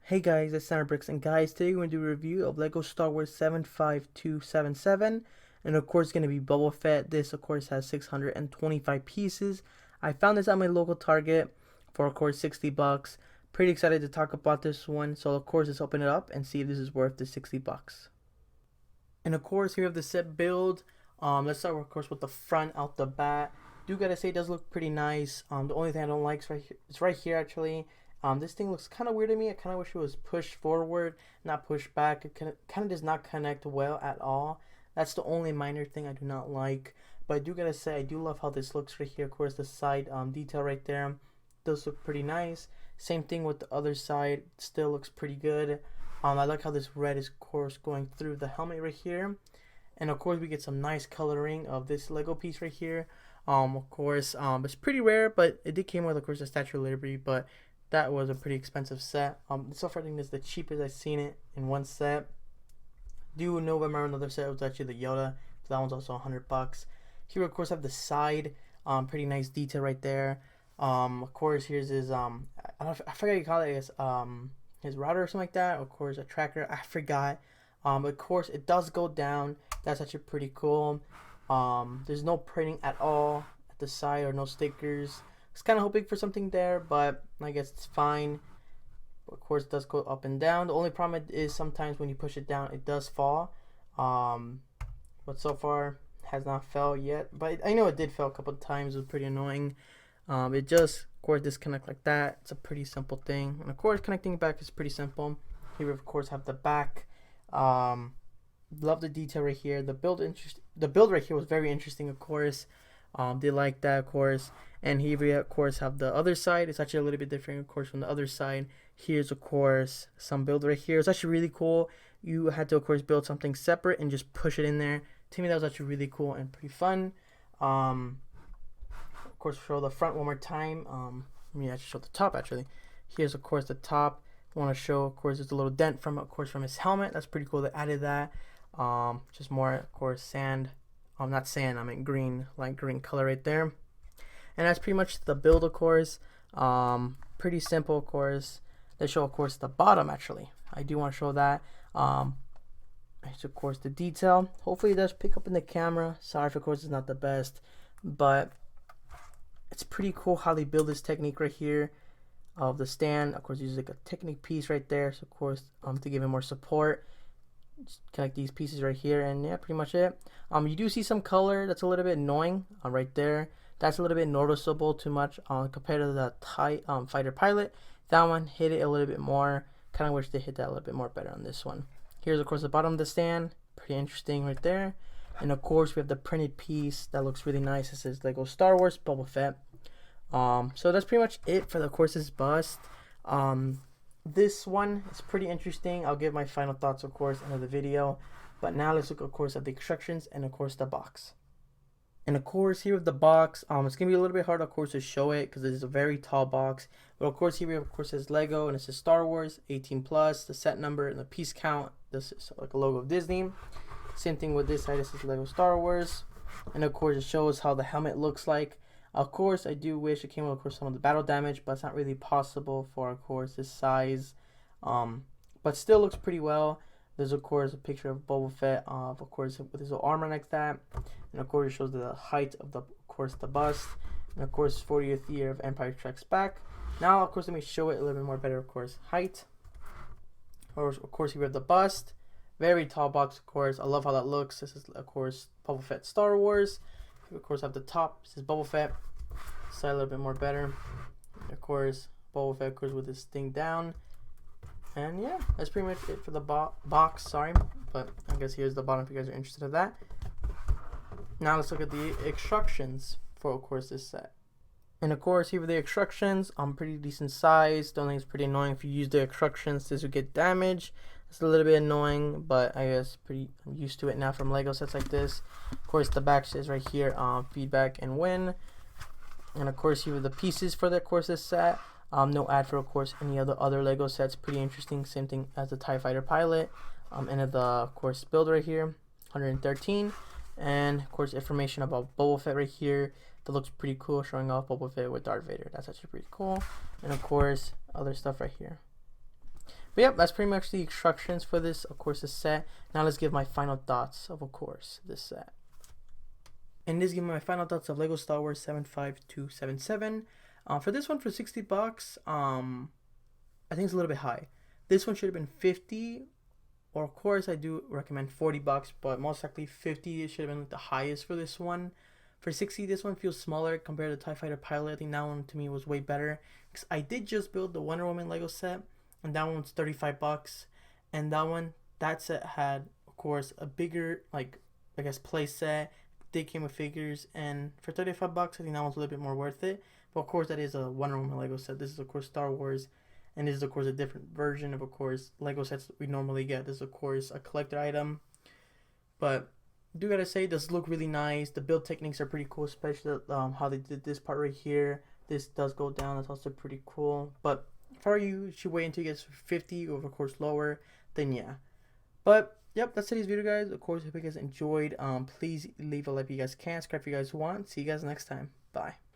Hey guys, it's Center Bricks, and guys, today we're going to do a review of Lego Star Wars 75277, and of course, it's going to be Boba Fett. This, of course, has 625 pieces. I found this at my local Target for, of course, 60 bucks. Pretty excited to talk about this one, so of course, let's open it up and see if this is worth the 60 bucks. And of course, here we have the set build. Let's start, of course, with the front out the bat. Do gotta say, it does look pretty nice. The only thing I don't like is right here. It's right here, actually. This thing looks kind of weird to me. I kind of wish it was pushed forward, not pushed back. It kind of does not connect well at all. That's the only minor thing I do not like. But I do gotta say, I do love how this looks right here. Of course, the side detail right there does look pretty nice. Same thing with the other side. Still looks pretty good. I like how this red is, of course, going through the helmet right here. And of course, we get some nice coloring of this Lego piece right here. Of course, it's pretty rare, but it did came with, of course, the Statue of Liberty. But that was a pretty expensive set. So far, I think this is the cheapest I've seen it in one set. Do know remember another set was actually the Yoda. So that one's also 100 bucks. Here, of course, have the side. Pretty nice detail right there. Of course, here's his I forgot what you call it. His router or something like that. Of course, a tracker. I forgot. But of course, it does go down. That's actually pretty cool. There's no printing at all at the side or no stickers. I was kind of hoping for something there, but I guess it's fine. But of course, it does go up and down. The only problem is sometimes when you push it down, it does fall. But so far, has not fell yet. But I know it did fall a couple of times. It was pretty annoying. It just, of course, disconnect like that. It's a pretty simple thing. And of course, connecting it back is pretty simple. Here we, of course, have the back. Love the detail right here. The build right here was very interesting, of course. They like that, of course. And here we, of course, have the other side. It's actually a little bit different, of course, from the other side. Here's, of course, some build right here. It's actually really cool. You had to, of course, build something separate and just push it in there. To me, that was actually really cool and pretty fun. Of course, show the front one more time. Let me actually show the top, actually. Here's, of course, the top. I want to show, of course, there's a little dent from, of course, from his helmet. That's pretty cool. They added that. Just more, of course, sand. Not sand, I mean green, light green color right there. And that's pretty much the build, of course. Pretty simple, of course. They show, of course, the bottom, actually. I do want to show that. Here's, of course, the detail. Hopefully it does pick up in the camera. Sorry if, of course, it's not the best. But it's pretty cool how they build this technique right here of the stand. Of course, uses like a technique piece right there. So, of course, to give it more support. Just connect these pieces right here, and yeah, pretty much it. You do see some color that's a little bit annoying right there. That's a little bit noticeable too much compared to the TIE fighter pilot. That one hit it a little bit more. Kind of wish they hit that a little bit more better on this one. Here's, of course, the bottom of the stand. Pretty interesting right there. And of course, we have the printed piece that looks really nice. It says Lego Star Wars Boba Fett. So that's pretty much it for the course's bust. This one is pretty interesting. I'll give my final thoughts, of course, in the video. But now let's look, of course, at the instructions and, of course, the box. And, of course, here with the box, it's going to be a little bit hard, of course, to show it because it's a very tall box. But, of course, here we have, of course, says Lego and it says Star Wars 18+, the set number and the piece count. This is like a logo of Disney. Same thing with this side. This is Lego Star Wars. And, of course, it shows how the helmet looks like. Of course, I do wish it came with, of course, some of the battle damage, but it's not really possible for, of course, this size. But still looks pretty well. There's, of course, a picture of Boba Fett, of course, with his armor like that. And, of course, it shows the height of, of course, the bust. And, of course, 40th year of Empire Strikes Back. Now, of course, let me show it a little bit more better, of course, height. Of course, here we have the bust. Very tall box, of course. I love how that looks. This is, of course, Boba Fett Star Wars. Of course, have the top. This is Boba Fett. Side a little bit more better. And of course, Boba Fett, of course, with this thing down. And yeah, that's pretty much it for the box. Sorry, but I guess here's the bottom if you guys are interested in that. Now let's look at the instructions for, of course, this set. And of course, here are the instructions. Pretty decent size. Don't think it's pretty annoying if you use the instructions. This will get damaged. It's a little bit annoying, but I guess I'm used to it now from Lego sets like this. Of course, the back says right here, feedback and win. And of course, here are the pieces for the, of course, this set. No ad for, of course, any other Lego sets. Pretty interesting. Same thing as the TIE Fighter pilot. And the, of course, build right here, 113. And of course, information about Boba Fett right here. That looks pretty cool, showing off Boba Fett with Darth Vader. That's actually pretty cool. And of course, other stuff right here. But yep, that's pretty much the instructions for this, of course, this set. Now let's give my final thoughts of course, this set. And this is my final thoughts of Lego Star Wars 75277. For this one, for 60 bucks, I think it's a little bit high. This one should have been 50, or of course I do recommend 40 bucks, but most likely 50 should have been like the highest for this one. For 60, this one feels smaller compared to the TIE Fighter Pilot. I think that one to me was way better, because I did just build the Wonder Woman Lego set, and that one was 35 bucks. And that set had, of course, a bigger, like, I guess, play set. They came with figures, and for 35 bucks, I think that one's a little bit more worth it. But of course, that is a Wonder Woman Lego set. This is, of course, Star Wars, and this is, of course, a different version of course, Lego sets we normally get. This is, of course, a collector item. But I do gotta say, it does look really nice. The build techniques are pretty cool, especially how they did this part right here. This does go down. That's also pretty cool. But for you should wait until you get 50, or of course lower, then yeah. But yep, that's today's video, guys. Of course, if you guys enjoyed, please leave a like if you guys can, subscribe if you guys want. See you guys next time. Bye.